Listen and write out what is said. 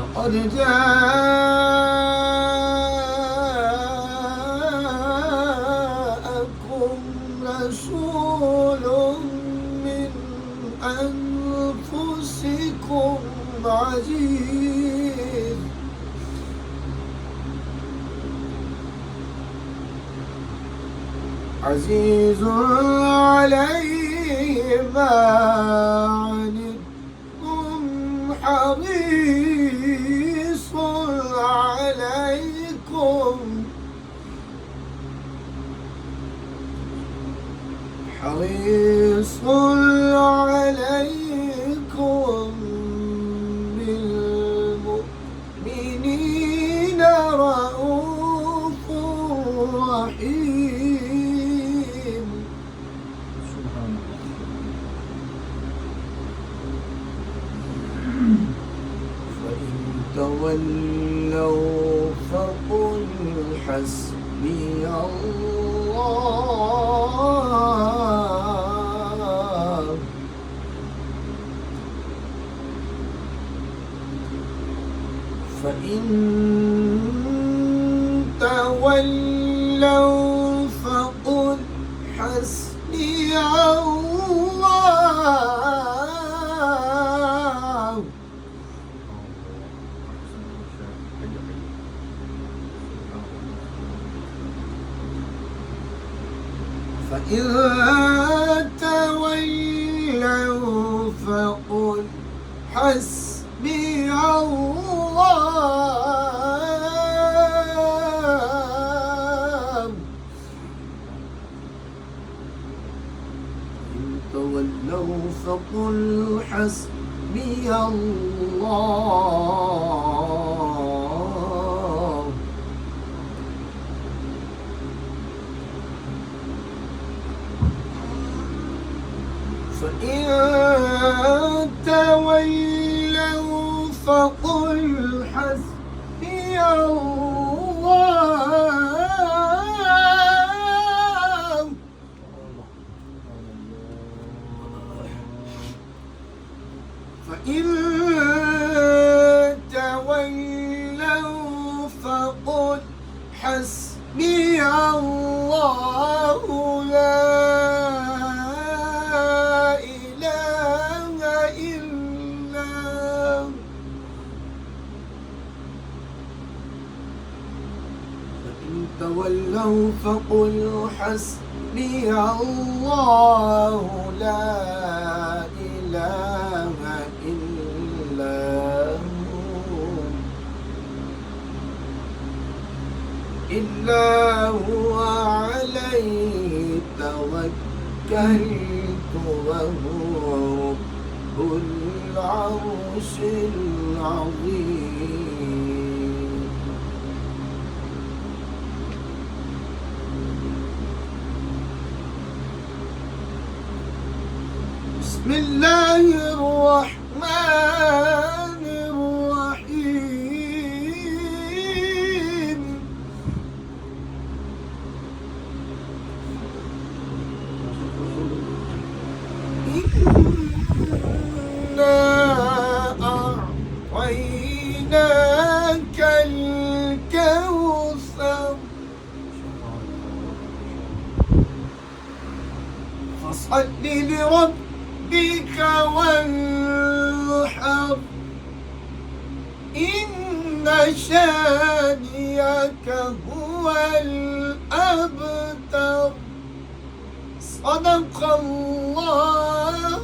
لقد جاءكم رسول من أنفسكم عزيز عليه ما عنتم حريص عليكم بالمؤمنين رؤوف رحيم. سبحان الله. فإن تولوا فقل حسبي الله فإن تولوا فقل حسبي الله فإن تولوا فقل حسبي الله إن تولوا فقل حسبي الله فإن تولوا فقل حسبي الله فإن تولوا فقل حسبي الله لا تولوا فقل حسبي الله لا إله إلا هو عليه توكلت وهو رب العرش العظيم. بسم الله الرحمن الرحيم. إنا أعطيناك الكوثر فصل لربك وانحر إن شانئك هو الأبتر. صدق الله